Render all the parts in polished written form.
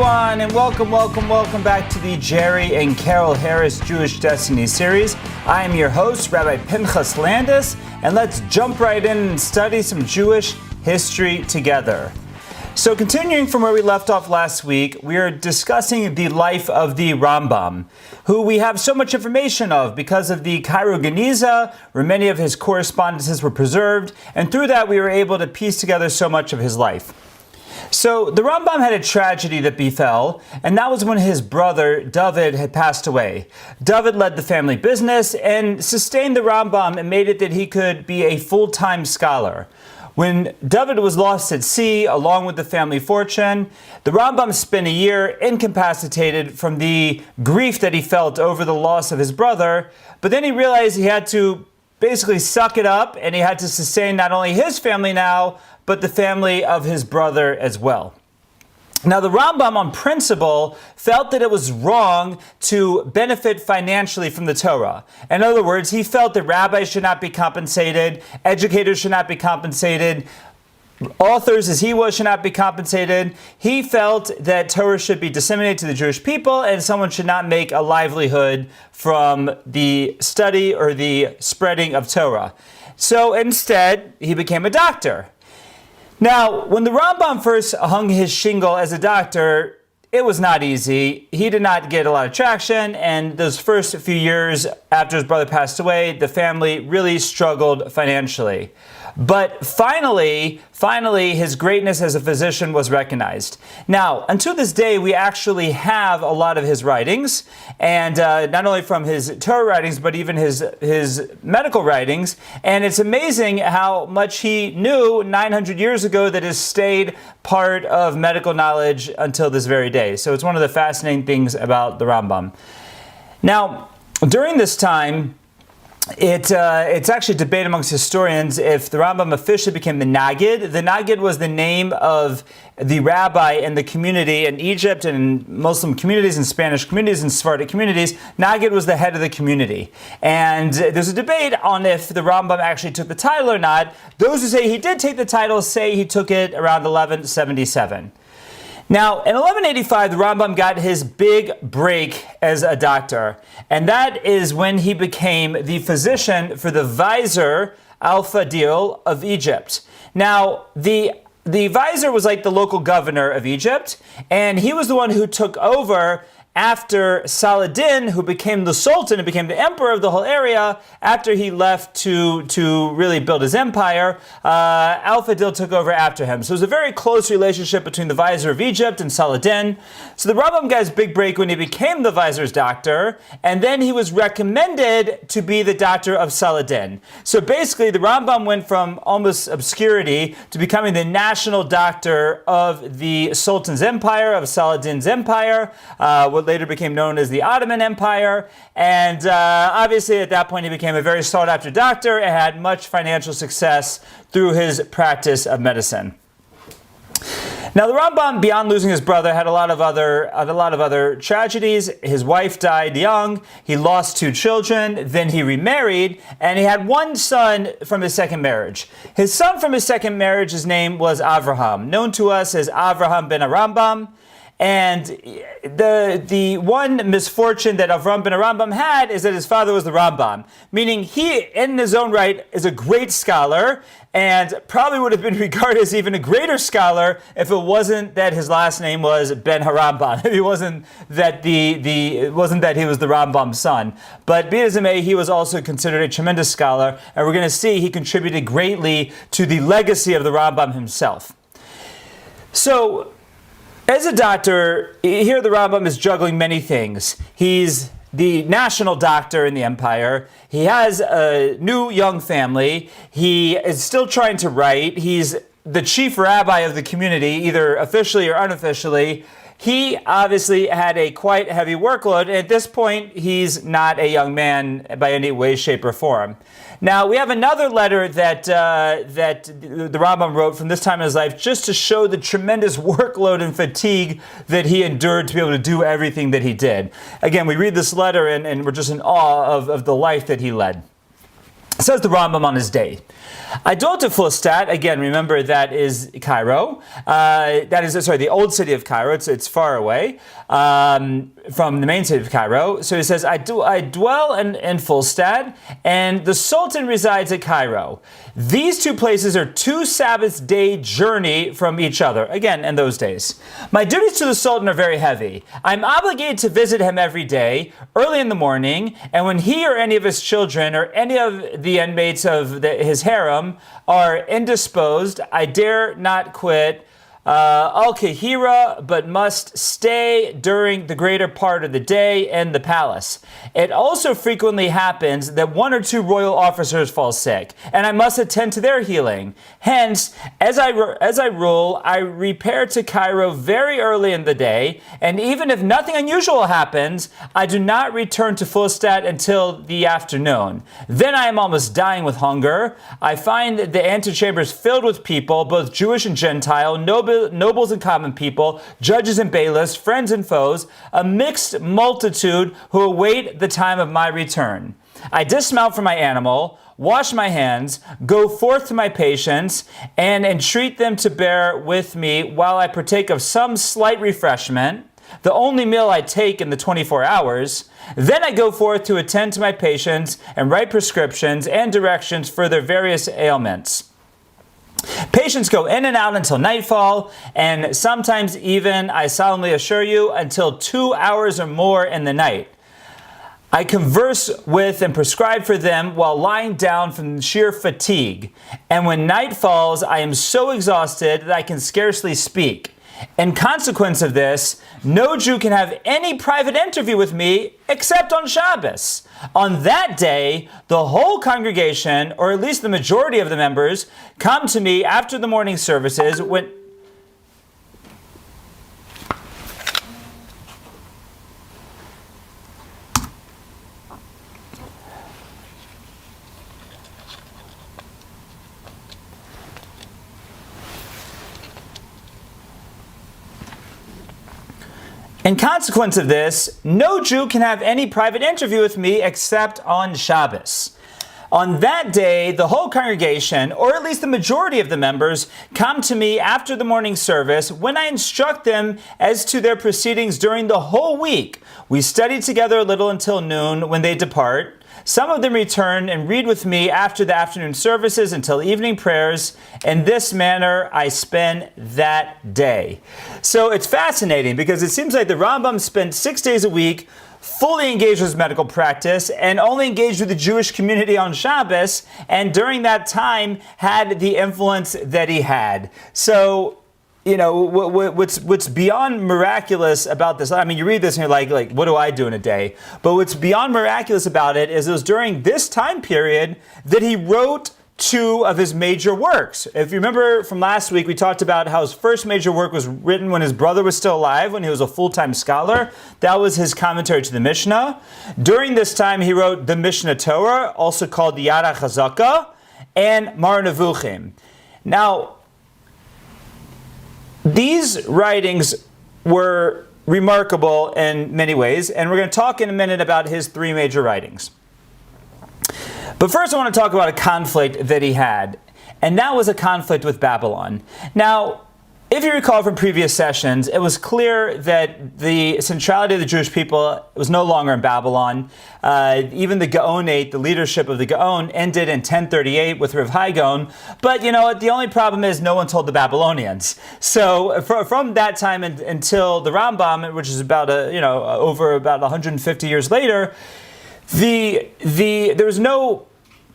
everyone, and welcome back to the Jerry and Carol Harris Jewish Destiny series. I am your host, Rabbi Pinchas Landis, and let's jump right in and study some Jewish history together. So continuing from where we left off last week, we are discussing the life of the Rambam, who we have so much information of because of the Cairo Geniza, where many of his correspondences were preserved, and through that we were able to piece together so much of his life. So the Rambam had a tragedy that befell, and that was when his brother David had passed away. David led the family business and sustained the Rambam and made it that he could be a full-time scholar. When David was lost at sea, along with the family fortune, the Rambam spent a year incapacitated from the grief that he felt over the loss of his brother, but then he realized he had to basically suck it up, and he had to sustain not only his family now, but the family of his brother as well. Now, the Rambam, on principle, felt that it was wrong to benefit financially from the Torah. In other words, he felt that rabbis should not be compensated, educators should not be compensated, authors as he was should not be compensated. He felt that Torah should be disseminated to the Jewish people, and someone should not make a livelihood from the study or the spreading of Torah. So instead, he became a doctor. Now, when the Rambam first hung his shingle as a doctor, it was not easy. He did not get a lot of traction, and those first few years after his brother passed away, the family really struggled financially. But finally, his greatness as a physician was recognized. Now, until this day, we actually have a lot of his writings, and not only from his Torah writings, but even his medical writings. And it's amazing how much he knew 900 years ago that has stayed part of medical knowledge until this very day. So it's one of the fascinating things about the Rambam. Now, during this time, it's actually a debate amongst historians if the Rambam officially became the Nagid. The Nagid was the name of the rabbi in the community in Egypt and in Muslim communities and Spanish communities and Sephardic communities. Nagid was the head of the community. And there's a debate on if the Rambam actually took the title or not. Those who say he did take the title say he took it around 1177. Now, in 1185, the Rambam got his big break as a doctor, and that is when he became the physician for the Vizier al-Fadil of Egypt. Now, the Vizier was like the local governor of Egypt, and he was the one who took over after Saladin, who became the Sultan and became the emperor of the whole area, after he left to really build his empire, Al-Fadil took over after him. So it was a very close relationship between the Vizier of Egypt and Saladin. So the Rambam got his big break when he became the Vizier's doctor, and then he was recommended to be the doctor of Saladin. So basically, the Rambam went from almost obscurity to becoming the national doctor of the Sultan's empire, of Saladin's empire, what later became known as the Ottoman Empire, and obviously at that point he became a very sought-after doctor and had much financial success through his practice of medicine. Now, the Rambam, beyond losing his brother, had a lot of other tragedies. His wife died young. He lost 2 children. Then he remarried, and he had one son from his second marriage. His son from his second marriage, his name was Avraham, known to us as Avraham ben Rambam. And the one misfortune that Avram ben Rambam had is that his father was the Rambam, meaning he, in his own right, is a great scholar and probably would have been regarded as even a greater scholar if it wasn't that his last name was Ben Harambam. It wasn't that it wasn't that he was the Rambam's son. But be it as it may, he was also considered a tremendous scholar, and we're going to see he contributed greatly to the legacy of the Rambam himself. So, as a doctor, here the Rambam is juggling many things. He's the national doctor in the empire. He has a new young family. He is still trying to write. He's the chief rabbi of the community, either officially or unofficially. He obviously had a quite heavy workload, and at this point, he's not a young man by any way, shape, or form. Now, we have another letter that the Rambam wrote from this time in his life just to show the tremendous workload and fatigue that he endured to be able to do everything that he did. Again, we read this letter and we're just in awe of the life that he led. Says the Rambam on his day. I dwelt at Philstat. Again, remember that is Cairo. The old city of Cairo. It's far away from the main city of Cairo. So he says, I dwell in Philstat, and the Sultan resides at Cairo. These two places are 2 Sabbath day journey from each other. Again, in those days. My duties to the Sultan are very heavy. I'm obligated to visit him every day, early in the morning, and when he or any of his children or any of the inmates of his harem are indisposed, I dare not quit Al-Kahira, but must stay during the greater part of the day in the palace. It also frequently happens that 1 or 2 royal officers fall sick, and I must attend to their healing. Hence, as I rule, I repair to Cairo very early in the day, and even if nothing unusual happens, I do not return to Philstat until the afternoon. Then I am almost dying with hunger. I find the antechambers filled with people, both Jewish and Gentile, nobles and common people, judges and bailiffs, friends and foes, a mixed multitude who await the time of my return. I dismount from my animal, wash my hands, go forth to my patients, and entreat them to bear with me while I partake of some slight refreshment, the only meal I take in the 24 hours. Then I go forth to attend to my patients and write prescriptions and directions for their various ailments. Patients go in and out until nightfall, and sometimes even, I solemnly assure you, until 2 hours or more in the night. I converse with and prescribe for them while lying down from sheer fatigue, and when night falls, I am so exhausted that I can scarcely speak. In consequence of this, no Jew can have any private interview with me except on Shabbos. On that day, the whole congregation, or at least the majority of the members, come to me after the morning services when... In consequence of this, no Jew can have any private interview with me except on Shabbos. On that day, the whole congregation, or at least the majority of the members, come to me after the morning service when I instruct them as to their proceedings during the whole week. We study together a little until noon when they depart. Some of them return and read with me after the afternoon services until evening prayers. In this manner, I spend that day. So it's fascinating because it seems like the Rambam spent 6 days a week fully engaged with his medical practice and only engaged with the Jewish community on Shabbos, and during that time had the influence that he had. So, you know, what's beyond miraculous about this, I mean, you read this and you're like, what do I do in a day? But what's beyond miraculous about it is it was during this time period that he wrote 2 of his major works. If you remember from last week, we talked about how his first major work was written when his brother was still alive, when he was a full-time scholar. That was his commentary to the Mishnah. During this time, he wrote the Mishnah Torah, also called the Yad HaChazaka, and Mar Nevuchim. Now, these writings were remarkable in many ways, and we're going to talk in a minute about his 3 major writings. But first I want to talk about a conflict that he had, and that was a conflict with Babylon. Now, if you recall from previous sessions, it was clear that the centrality of the Jewish people was no longer in Babylon. Even the Gaonate, the leadership of the Gaon, ended in 1038 with Rav Hai Gaon. But you know what? The only problem is no one told the Babylonians. So from that time until the Rambam, which is about over about 150 years later, there was no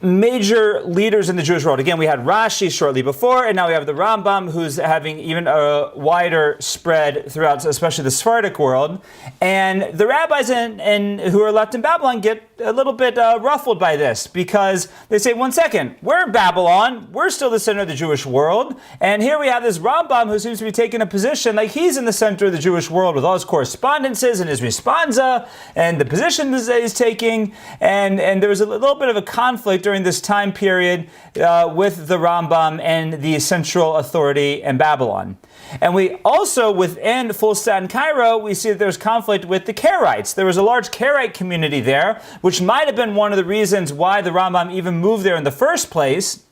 major leaders in the Jewish world. Again, we had Rashi shortly before, and now we have the Rambam, who's having even a wider spread throughout, especially the Sephardic world. And the rabbis who are left in Babylon get a little bit ruffled by this, because they say, one second, we're Babylon, we're still the center of the Jewish world, and here we have this Rambam who seems to be taking a position like he's in the center of the Jewish world with all his correspondences and his responsa and the positions that he's taking, and there was a little bit of a conflict during during this time period with the Rambam and the central authority in Babylon. And we also, within Fulstad and Cairo, we see that there's conflict with the Karaites. There was a large Karaite community there, which might have been one of the reasons why the Rambam even moved there in the first place.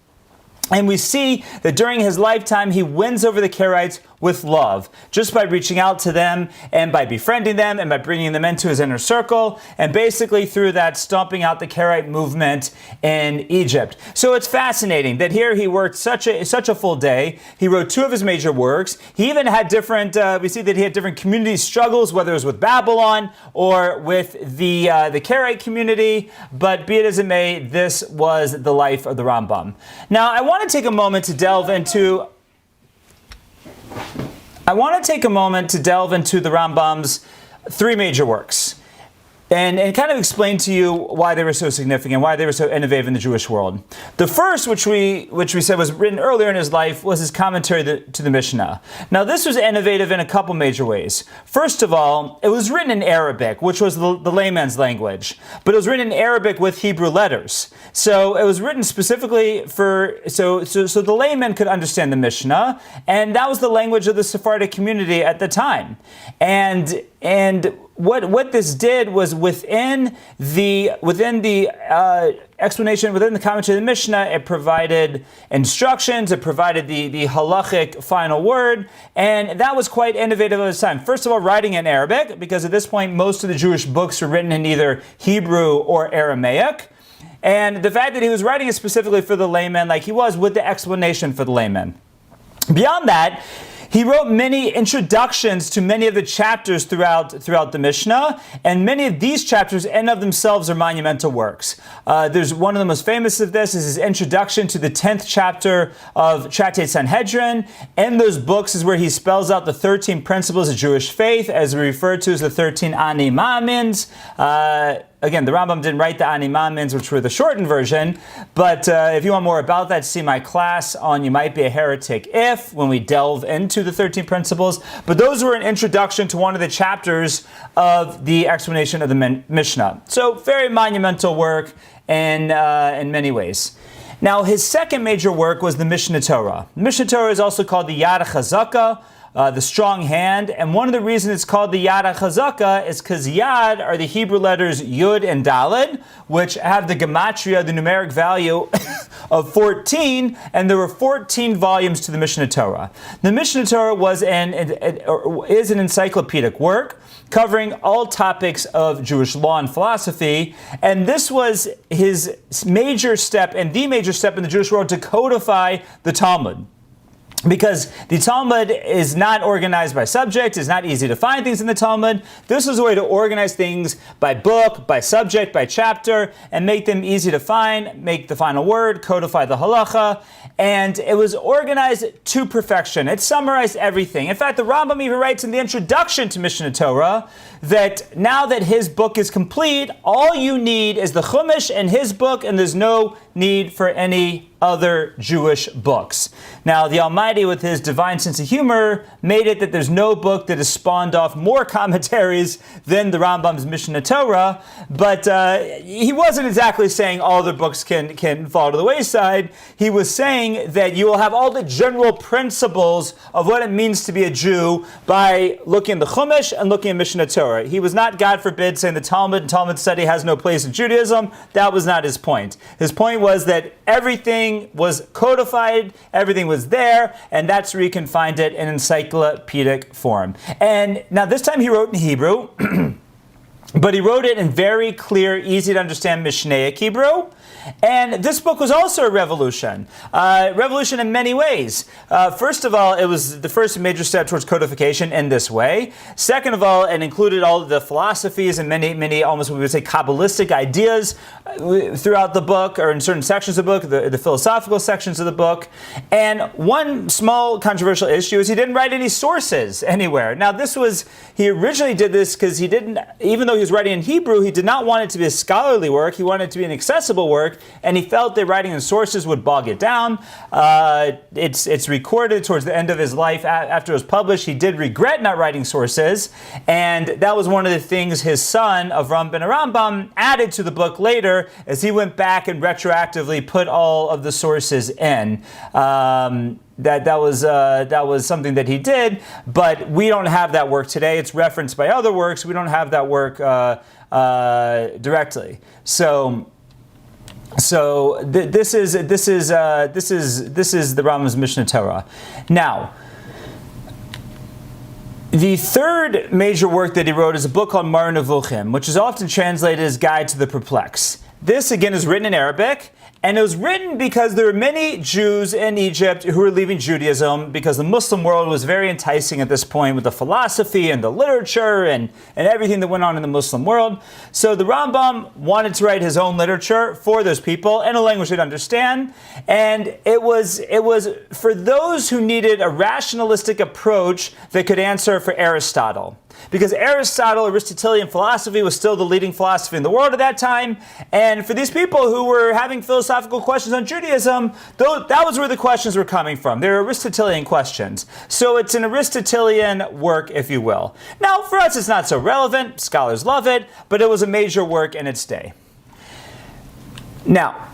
And we see that during his lifetime, he wins over the Karaites with love, just by reaching out to them and by befriending them and by bringing them into his inner circle, and basically through that stomping out the Karaite movement in Egypt. So it's fascinating that here he worked such a full day. He wrote 2 of his major works. He even had different, we see that he had different community struggles, whether it was with Babylon or with the Karaite community, but be it as it may, this was the life of the Rambam. Now, I want to take a moment to delve into the Rambam's 3 major works and kind of explain to you why they were so significant, why they were so innovative in the Jewish world. The first, which we said was written earlier in his life, was his commentary to the Mishnah. Now, this was innovative in a couple major ways. First of all, it was written in Arabic, which was the layman's language, but it was written in Arabic with Hebrew letters. So it was written specifically so the layman could understand the Mishnah, and that was the language of the Sephardic community at the time. And what this did was within the explanation, within the commentary of the Mishnah, it provided instructions, it provided the halachic final word, and that was quite innovative at the time. First of all, writing in Arabic, because at this point most of the Jewish books were written in either Hebrew or Aramaic. And the fact that he was writing it specifically for the layman, like he was, with the explanation for the layman. Beyond that, he wrote many introductions to many of the chapters throughout the Mishnah, and many of these chapters in of themselves are monumental works. There's one of the most famous of this is his introduction to the 10th chapter of Tractate Sanhedrin. In those books is where he spells out the 13 principles of Jewish faith, as we refer to as the 13 Animans. Again, the Rambam didn't write the Animans, which were the shortened version, but if you want more about that, see my class on You Might Be a Heretic when we delve into the 13 principles. But those were an introduction to one of the chapters of the explanation of the Mishnah. So very monumental work in many ways. Now, his second major work was the Mishnah Torah. The Mishnah Torah is also called the Yad HaChazaka, the strong hand, and one of the reasons it's called the Yad HaChazaka is because Yad are the Hebrew letters Yud and Daled, which have the gematria, the numeric value of 14, and there were 14 volumes to the Mishnah Torah. The Mishnah Torah is an encyclopedic work covering all topics of Jewish law and philosophy, and this was his major step and the major step in the Jewish world to codify the Talmud. Because the Talmud is not organized by subject, it's not easy to find things in the Talmud. This was a way to organize things by book, by subject, by chapter, and make them easy to find, make the final word, codify the halacha, and it was organized to perfection. It summarized everything. In fact, the Rambam even writes in the introduction to Mishnah Torah that now that his book is complete, all you need is the Chumash and his book, and there's no need for any other Jewish books. Now, the Almighty, with his divine sense of humor, made it that there's no book that has spawned off more commentaries than the Rambam's Mishnah Torah, but he wasn't exactly saying all the books can fall to the wayside. He was saying that you will have all the general principles of what it means to be a Jew by looking at the Chumash and looking at Mishnah Torah. He was not, God forbid, saying the Talmud and Talmud study has no place in Judaism. That was not his point. His point was that everything was codified, everything was there, and that's where you can find it in encyclopedic form. And now this time he wrote in Hebrew, but he wrote it in very clear, easy to understand Mishnaic Hebrew. And this book was also a revolution. Revolution in many ways. First of all, it was the first major step towards codification in this way. Second of all, it included all of the philosophies and many almost we would say Kabbalistic ideas throughout the book, or in certain sections of the book, the philosophical sections of the book. And one small controversial issue is he didn't write any sources anywhere. Now he originally did this because he didn't, even though he was writing in Hebrew, he did not want it to be a scholarly work, he wanted it to be an accessible work, work, and he felt that writing in sources would bog it down. It's recorded towards the end of his life after it was published. He did regret not writing sources, and that was one of the things his son, Avram ben Rambam, added to the book later as he went back and retroactively put all of the sources in. That was something that he did, but we don't have that work today. It's referenced by other works. We don't have that work directly. So this is the Rambam's Mishnah Torah. Now, the third major work that he wrote is a book called Mar Nevuchim, which is often translated as Guide to the Perplex. This, again, is written in Arabic, and it was written because there were many Jews in Egypt who were leaving Judaism because the Muslim world was very enticing at this point with the philosophy and the literature and everything that went on in the Muslim world. So the Rambam wanted to write his own literature for those people in a language they'd understand, and it was for those who needed a rationalistic approach that could answer for Aristotle. Because Aristotelian philosophy was still the leading philosophy in the world at that time. And for these people who were having philosophical questions on Judaism, that was where the questions were coming from. They were Aristotelian questions. So it's an Aristotelian work, if you will. Now, for us, it's not so relevant. Scholars love it, but it was a major work in its day. Now,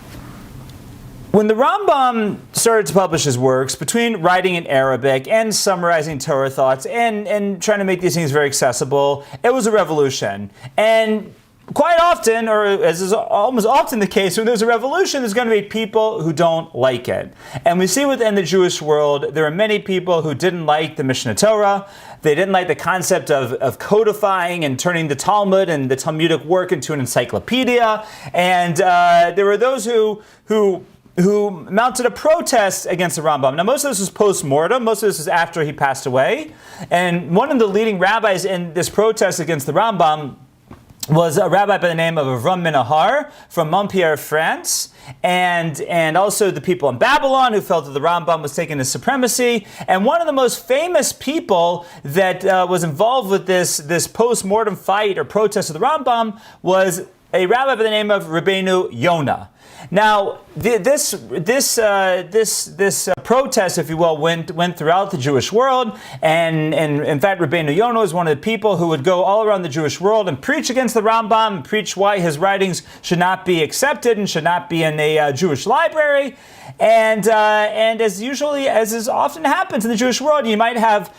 when the Rambam started to publish his works, between writing in Arabic and summarizing Torah thoughts and trying to make these things very accessible, it was a revolution. And quite often, or as is almost often the case, when there's a revolution, there's going to be people who don't like it. And we see within the Jewish world, there are many people who didn't like the Mishnah Torah. They didn't like the concept of codifying and turning the Talmud and the Talmudic work into an encyclopedia. And there were those who mounted a protest against the Rambam. Now, most of this was post-mortem. Most of this is after he passed away. And one of the leading rabbis in this protest against the Rambam was a rabbi by the name of Avram Minahar from Montpellier, France, and also the people in Babylon who felt that the Rambam was taking his supremacy. And one of the most famous people that was involved with this post-mortem fight or protest of the Rambam was a rabbi by the name of Rabbeinu Yonah. Now, this protest, if you will, went throughout the Jewish world, and in fact, Rabbeinu Yonah was one of the people who would go all around the Jewish world and preach against the Rambam, and preach why his writings should not be accepted and should not be in a Jewish library. And as is often happens in the Jewish world, you might have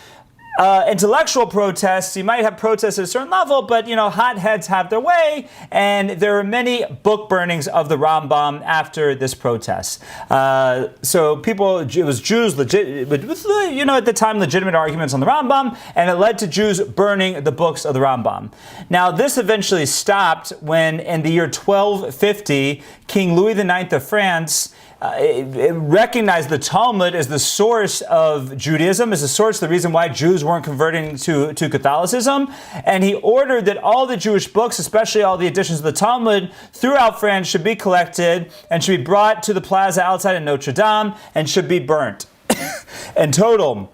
intellectual protests. You might have protests at a certain level, but hotheads have their way, and there are many book burnings of the Rambam after this protest. So it was Jews, at the time, legitimate arguments on the Rambam, and it led to Jews burning the books of the Rambam. Now, this eventually stopped when, in the year 1250, King Louis IX of France it recognized the Talmud as the source of Judaism, as the source, the reason why Jews weren't converting to Catholicism. And he ordered that all the Jewish books, especially all the editions of the Talmud throughout France, should be collected and should be brought to the plaza outside of Notre Dame and should be burnt. In total,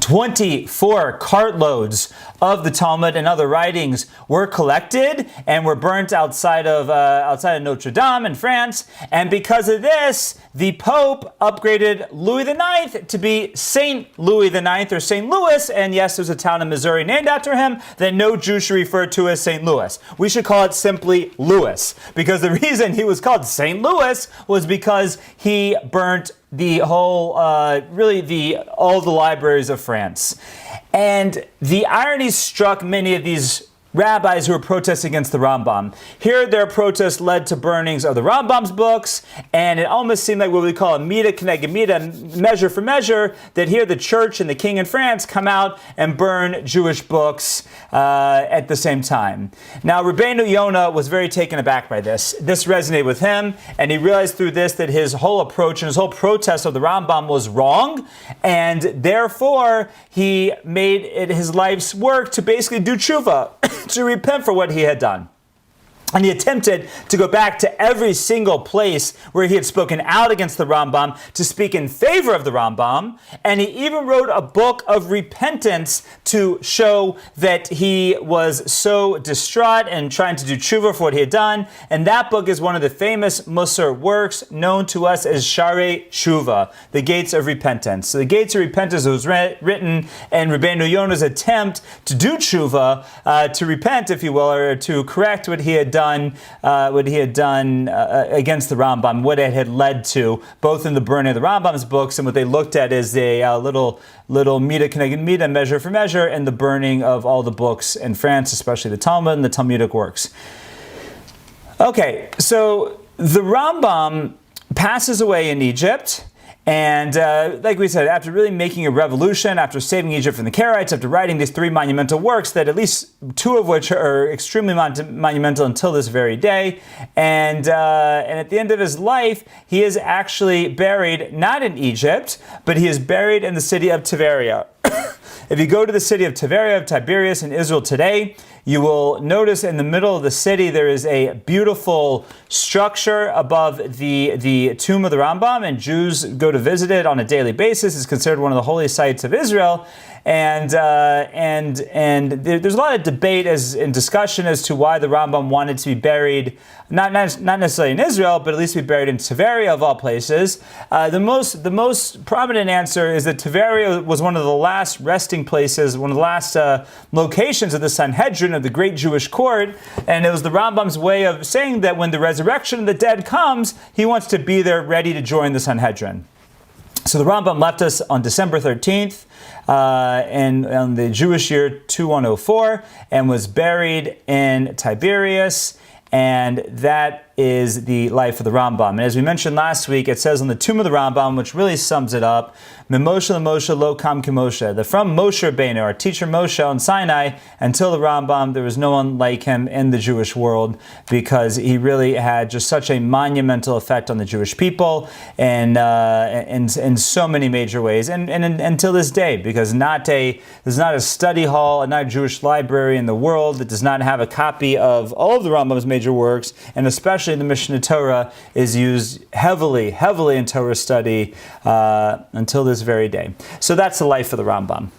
24 cartloads of the Talmud and other writings were collected and were burnt outside of Notre Dame in France. And because of this, the Pope upgraded Louis IX to be Saint Louis IX or Saint Louis. And yes, there's a town in Missouri named after him that no Jew should refer to as Saint Louis. We should call it simply Louis, because the reason he was called Saint Louis was because he burnt the whole, all the libraries of France. And the irony struck many of these rabbis who were protesting against the Rambam. Here, their protests led to burnings of the Rambam's books, and it almost seemed like what we call a mida k'neged mida, measure for measure, that here the church and the king in France come out and burn Jewish books at the same time. Now, Rabbeinu Yonah was very taken aback by this. This resonated with him, and he realized through this that his whole approach and his whole protest of the Rambam was wrong, and therefore he made it his life's work to basically do tshuva, to repent for what he had done. And he attempted to go back to every single place where he had spoken out against the Rambam to speak in favor of the Rambam. And he even wrote a book of repentance to show that he was so distraught and trying to do tshuva for what he had done. And that book is one of the famous Musar works known to us as Sharei Tshuva, the Gates of Repentance. So the Gates of Repentance was written in Rabbeinu Yonah's attempt to do tshuva, to repent, if you will, or to correct what he had done against the Rambam, what it had led to, both in the burning of the Rambam's books and what they looked at as a little mida connected mida, measure for measure, and the burning of all the books in France, especially the Talmud and the Talmudic works. Okay, so the Rambam passes away in Egypt. And like we said, after really making a revolution, after saving Egypt from the Karaites, after writing these 3 monumental works, that at least 2 of which are extremely monumental until this very day, and at the end of his life, he is actually buried not in Egypt, but he is buried in the city of Tiberia. If you go to the city of Tiberia, of Tiberias in Israel today, you will notice in the middle of the city there is a beautiful structure above the tomb of the Rambam, and Jews go to visit it on a daily basis. It's considered one of the holy sites of Israel. And there's a lot of debate and discussion as to why the Rambam wanted to be buried, not necessarily in Israel, but at least be buried in Tiberia of all places. The most prominent answer is that Tiberia was one of the last resting places, one of the last locations of the Sanhedrin, of the great Jewish court, and it was the Rambam's way of saying that when the resurrection of the dead comes, he wants to be there ready to join the Sanhedrin. So the Rambam left us on December 13th, and on the Jewish year 2104, and was buried in Tiberias, and that is the life of the Rambam. And as we mentioned last week, it says on the tomb of the Rambam, which really sums it up, Mimoshe Moshe lo kam Moshe, that from Moshe Rabbeinu, our teacher Moshe on Sinai, until the Rambam, there was no one like him in the Jewish world, because he really had just such a monumental effect on the Jewish people, and in so many major ways, and until this day, because there's not a study hall, not a Jewish library in the world that does not have a copy of all of the Rambam's major works, and especially the Mishnah Torah is used heavily in Torah study until this very day. So that's the life of the Rambam.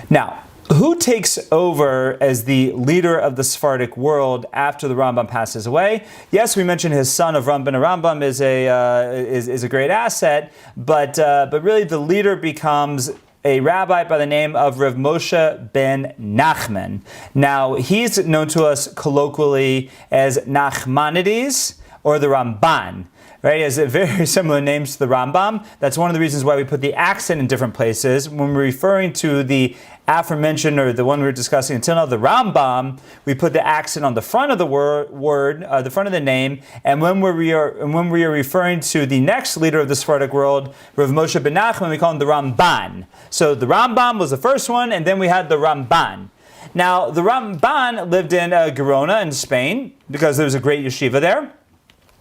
Now, who takes over as the leader of the Sephardic world after the Rambam passes away? Yes, we mentioned his son of Rambam. Rambam is a great asset, but really the leader becomes a rabbi by the name of Rav Moshe ben Nachman. Now, he's known to us colloquially as Nachmanides or the Ramban. Right, he has very similar names to the Rambam. That's one of the reasons why we put the accent in different places. When we're referring to the aforementioned, or the one we were discussing until now, the Rambam, we put the accent on the front of the word, the front of the name. And when we are referring to the next leader of the Sephardic world, Rav Moshe ben Nachman, we call him the Ramban. So the Rambam was the first one, and then we had the Ramban. Now, the Ramban lived in Gerona in Spain, because there was a great yeshiva there.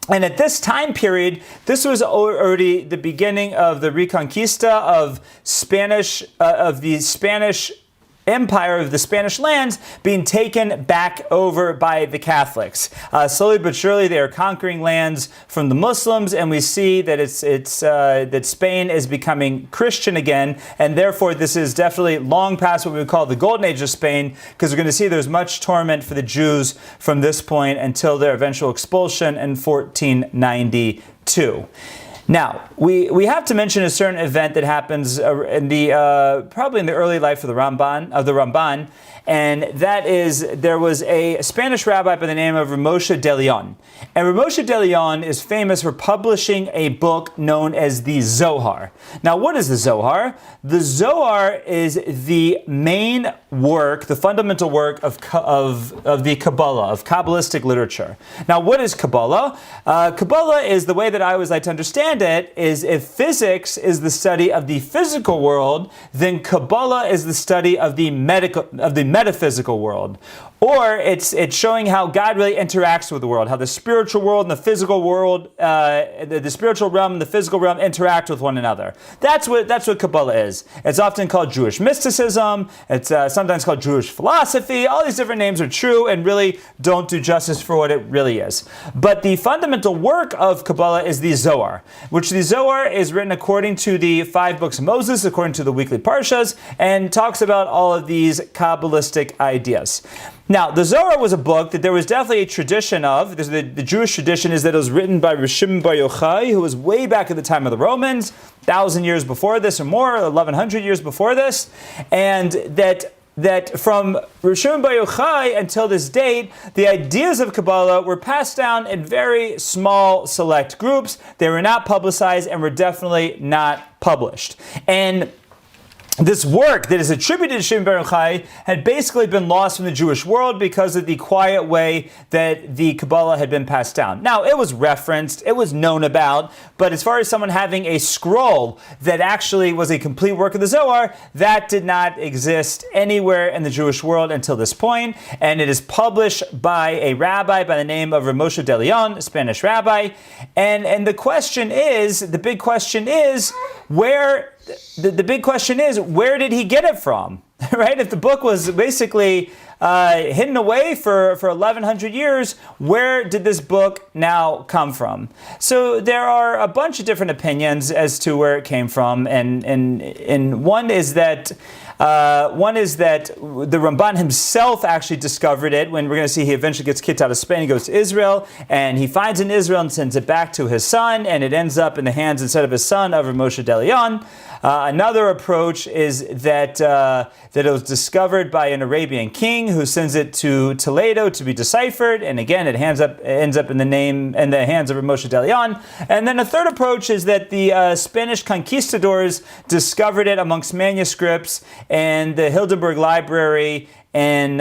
And at this time period, this was already the beginning of the Reconquista of the Spanish Empire, of the Spanish lands being taken back over by the Catholics. Slowly but surely, they are conquering lands from the Muslims, and we see that that Spain is becoming Christian again, and therefore this is definitely long past what we would call the Golden Age of Spain, because we're going to see there's much torment for the Jews from this point until their eventual expulsion in 1492. Now, we have to mention a certain event that happens in the probably in the early life of the Ramban, and that is there was a Spanish rabbi by the name of Moshe de Leon. And Moshe de Leon is famous for publishing a book known as the Zohar. Now, what is the Zohar? The Zohar is the main work, the fundamental work of the Kabbalah, of Kabbalistic literature. Now, what is Kabbalah? Kabbalah is, the way that I always like to understand it, is if physics is the study of the physical world, then Kabbalah is the study of the metaphysical world. or it's showing how God really interacts with the world, how the spiritual world and the physical world, the spiritual realm and the physical realm interact with one another. That's what Kabbalah is. It's often called Jewish mysticism. It's sometimes called Jewish philosophy. All these different names are true and really don't do justice for what it really is. But the fundamental work of Kabbalah is the Zohar, which the Zohar is written according to the 5 books of Moses, according to the weekly parshas, and talks about all of these Kabbalistic ideas. Now, the Zohar was a book that there was definitely a tradition of. The Jewish tradition is that it was written by Rishim Bar Yochai, who was way back at the time of the Romans, 1,000 years before this or more, 1,100 years before this, and that from Rishim Bar Yochai until this date, the ideas of Kabbalah were passed down in very small, select groups. They were not publicized and were definitely not published. And this work that is attributed to Shimon Bar Yochai had basically been lost from the Jewish world because of the quiet way that the Kabbalah had been passed down. Now, it was referenced, it was known about, but as far as someone having a scroll that actually was a complete work of the Zohar, that did not exist anywhere in the Jewish world until this point, and it is published by a rabbi by the name of Rav Moshe de Leon, a Spanish rabbi, and the big question is, where did he get it from? Right? If the book was basically hidden away for 1,100 years, where did this book now come from? So there are a bunch of different opinions as to where it came from, and one is that the Ramban himself actually discovered it when we're going to see he eventually gets kicked out of Spain. He goes to Israel, and he finds it in Israel and sends it back to his son, and it ends up in the hands, instead of his son, of Rav Moshe de Leon. Another approach is that it was discovered by an Arabian king who sends it to Toledo to be deciphered, and again it ends up in the hands of Rav Moshe de Leon. And then a third approach is that the Spanish conquistadors discovered it amongst manuscripts in the Hildenberg Library in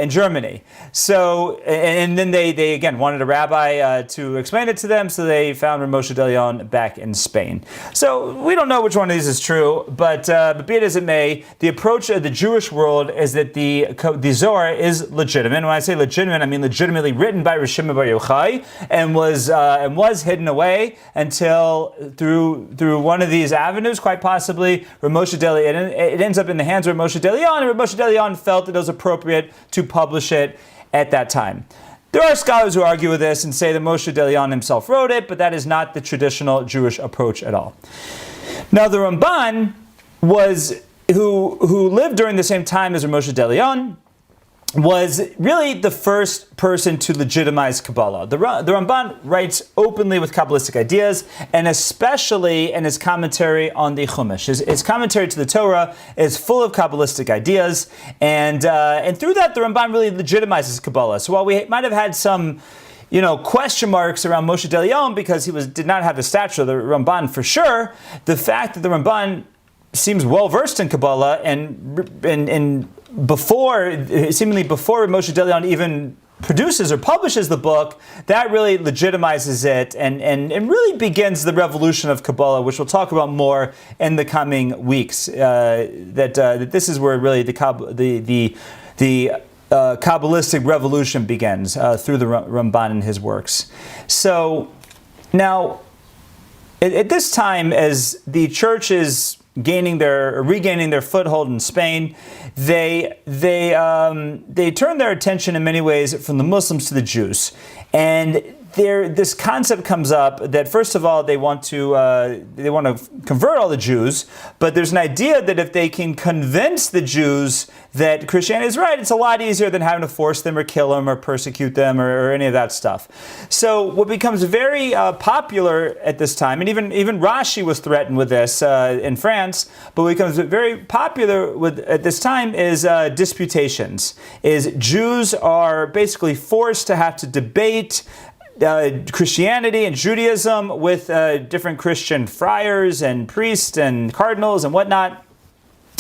Germany. So, and then they again wanted a rabbi to explain it to them, so they found Rav Moshe de Leon back in Spain. So we don't know which one of these is true, but be it as it may, the approach of the Jewish world is that the Zohar is legitimate. And when I say legitimate, I mean legitimately written by Rishim Bar Yochai, and was hidden away until through one of these avenues, quite possibly Rav Moshe de Leon. It ends up in the hands of Rav Moshe de Leon, and Rav Moshe de Leon felt that it was appropriate to publish it at that time. There are scholars who argue with this and say that Moshe de Leon himself wrote it, but that is not the traditional Jewish approach at all. Now, the Ramban who lived during the same time as Moshe de Leon, was really the first person to legitimize Kabbalah. The Ramban writes openly with Kabbalistic ideas, and especially in his commentary on the Chumash. His commentary to the Torah is full of Kabbalistic ideas, and through that, the Ramban really legitimizes Kabbalah. So while we might have had some question marks around Moshe de Leon because he did not have the stature of the Ramban for sure, the fact that the Ramban seems well versed in Kabbalah and seemingly before Moshe de Leon even produces or publishes the book, that really legitimizes it and really begins the revolution of Kabbalah, which we'll talk about more in the coming weeks. That this is where really the Kabbalistic revolution begins through the Ramban and his works. So now, at this time, as the church is regaining their foothold in Spain, they turn their attention in many ways from the Muslims to the Jews, and this concept comes up that first of all they want to convert all the Jews, but there's an idea that if they can convince the Jews that Christianity is right, it's a lot easier than having to force them or kill them or persecute them or any of that stuff. So what becomes very popular at this time, and even Rashi was threatened with this in France, but what becomes very popular at this time is disputations. Is Jews are basically forced to have to debate Christianity and Judaism with different Christian friars and priests and cardinals and whatnot.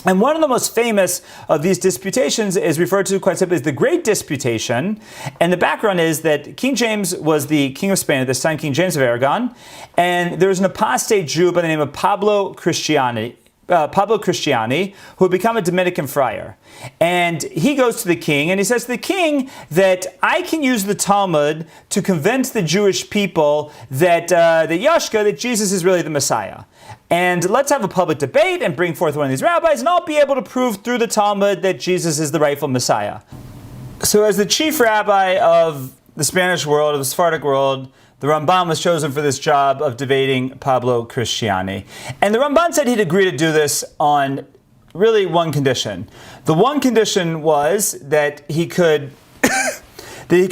And one of the most famous of these disputations is referred to quite simply as the Great Disputation. And the background is that King James was the king of Spain at this time, King James of Aragon. And there was an apostate Jew by the name of Pablo Cristiani. Pablo Cristiani, who had become a Dominican friar. And he goes to the king, and he says to the king that I can use the Talmud to convince the Jewish people that that Jesus is really the Messiah. And let's have a public debate and bring forth one of these rabbis, and I'll be able to prove through the Talmud that Jesus is the rightful Messiah. So as the chief rabbi of the Spanish world, of the Sephardic world, the Ramban was chosen for this job of debating Pablo Cristiani. And the Ramban said he'd agree to do this on really one condition. The one condition was that he could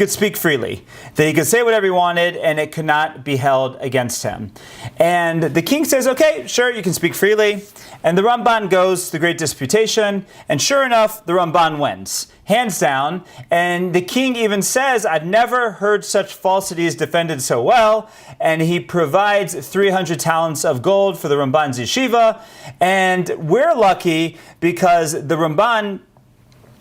speak freely, that he could say whatever he wanted, and it could not be held against him. And the king says, okay, sure, you can speak freely. And the Ramban goes to the Great Disputation, and sure enough, the Ramban wins, hands down. And the king even says, I've never heard such falsities defended so well. And he provides 300 talents of gold for the Ramban's yeshiva. And we're lucky because the Ramban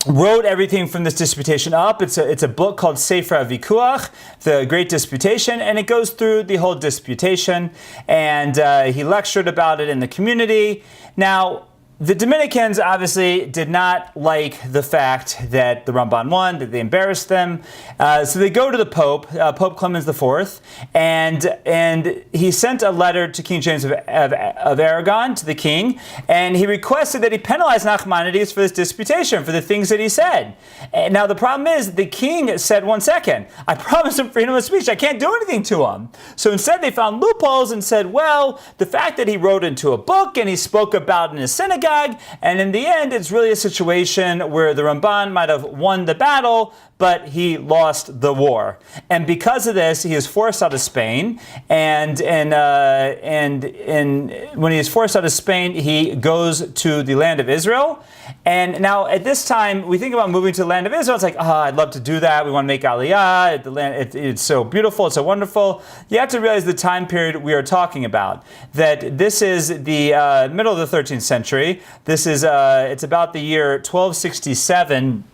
wrote everything from this disputation up. It's a book called Sefer HaVikuach, the Great Disputation, and it goes through the whole disputation, and he lectured about it in the community. Now, the Dominicans obviously did not like the fact that the Ramban won, that they embarrassed them. So they go to the Pope, Pope Clemens IV, and he sent a letter to King James of Aragon, to the king, and he requested that he penalize Nachmanides for this disputation, for the things that he said. And now the problem is, the king said, 1 second, I promised him freedom of speech, I can't do anything to him. So instead they found loopholes and said, well, the fact that he wrote into a book and he spoke about in his synagogue, and in the end, it's really a situation where the Ramban might have won the battle, but he lost the war. And because of this, he is forced out of Spain. And when he is forced out of Spain, he goes to the land of Israel. And now at this time, we think about moving to the land of Israel. It's like, I'd love to do that. We want to make Aliyah. The land, it's so beautiful. It's so wonderful. You have to realize the time period we are talking about. That this is the middle of the 13th century. This is it's about the year 1267.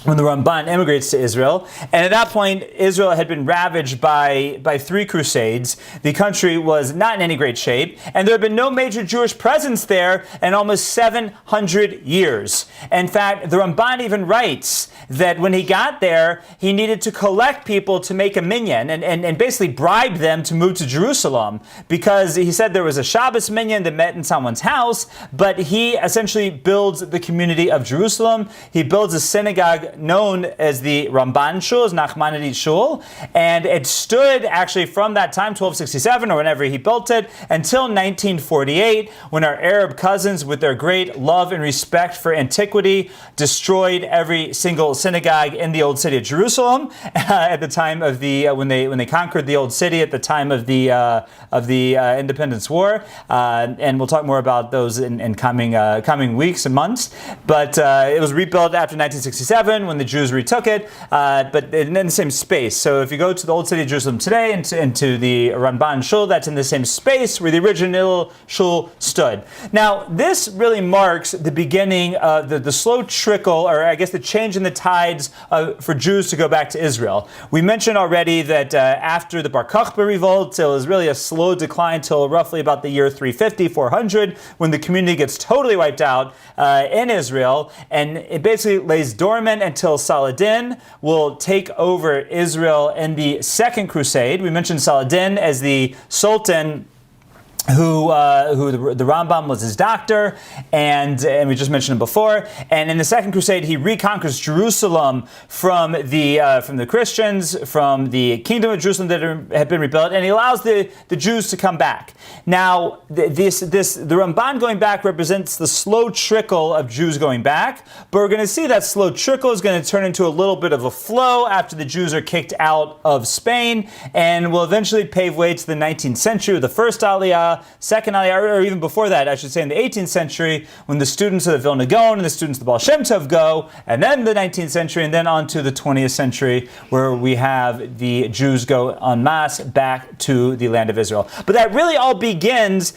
When the Ramban immigrates to Israel. And at that point, Israel had been ravaged by 3 crusades. The country was not in any great shape, and there had been no major Jewish presence there in almost 700 years. In fact, the Ramban even writes that when he got there, he needed to collect people to make a minyan and basically bribe them to move to Jerusalem, because he said there was a Shabbos minyan that met in someone's house, but he essentially builds the community of Jerusalem. He builds a synagogue known as the Ramban Shul, Nachmanides Shul, and it stood actually from that time, 1267 or whenever he built it, until 1948, when our Arab cousins, with their great love and respect for antiquity, destroyed every single synagogue in the old city of Jerusalem at the time of the when they conquered the old city at the time of the Independence War, and we'll talk more about those in coming weeks and months. But it was rebuilt after 1967. When the Jews retook it, but in the same space. So if you go to the old city of Jerusalem today and to the Ramban Shul, that's in the same space where the original Shul stood. Now, this really marks the beginning of the slow trickle, or I guess the change in the tides for Jews to go back to Israel. We mentioned already that after the Bar Kokhba revolt, it was really a slow decline till roughly about the year 350, 400, when the community gets totally wiped out in Israel, and it basically lays dormant until Saladin will take over Israel in the Second Crusade. We mentioned Saladin as the Sultan who the Rambam was his doctor, and we just mentioned him before. And in the Second Crusade, he reconquers Jerusalem from the Christians, from the kingdom of Jerusalem that had been rebuilt, and he allows the Jews to come back. Now, the Ramban going back represents the slow trickle of Jews going back, but we're going to see that slow trickle is going to turn into a little bit of a flow after the Jews are kicked out of Spain, and will eventually pave way to the 19th century with the first Aliyah, second Aliyah, or even before that, I should say in the 18th century, when the students of the Vilna Gaon and the students of the Baal Shem Tov go, and then the 19th century, and then on to the 20th century, where we have the Jews go en masse back to the land of Israel. But that really all begins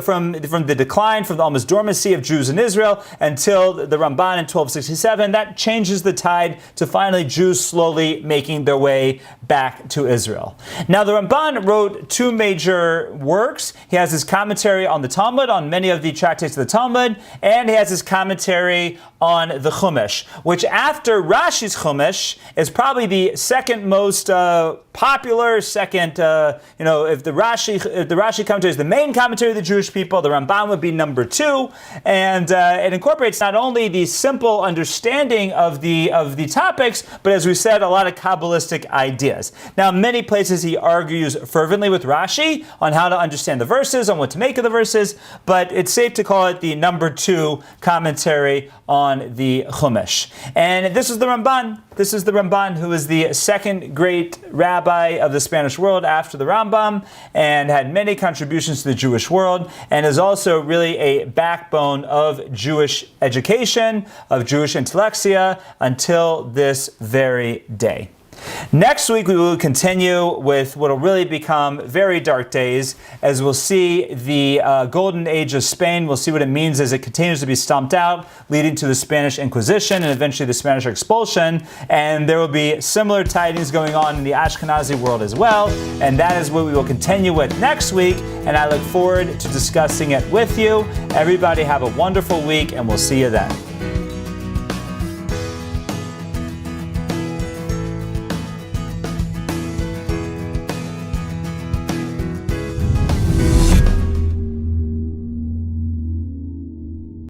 from the decline, from the almost dormancy of Jews in Israel, until the Ramban in 1267. That changes the tide to finally Jews slowly making their way back to Israel. Now, the Ramban wrote 2 major works. He He has his commentary on the Talmud, on many of the tractates of the Talmud, and he has his commentary on the Chumash, which after Rashi's Chumash is probably the second most popular, if the Rashi commentary is the main commentary of the Jewish people, the Ramban would be number 2, and it incorporates not only the simple understanding of the topics, but as we said, a lot of Kabbalistic ideas. Now, in many places he argues fervently with Rashi on how to understand the verses, on what to make of the verses, but it's safe to call it the number 2 commentary on the Chumash. And this is the Ramban. This is the Ramban, who is the second great rabbi of the Spanish world after the Rambam, and had many contributions to the Jewish world, and is also really a backbone of Jewish education, of Jewish intellectia, until this very day. Next week, we will continue with what will really become very dark days, as we'll see the golden age of Spain. We'll see what it means as it continues to be stomped out, leading to the Spanish Inquisition and eventually the Spanish expulsion. And there will be similar tidings going on in the Ashkenazi world as well. And that is what we will continue with next week. And I look forward to discussing it with you. Everybody have a wonderful week, and we'll see you then.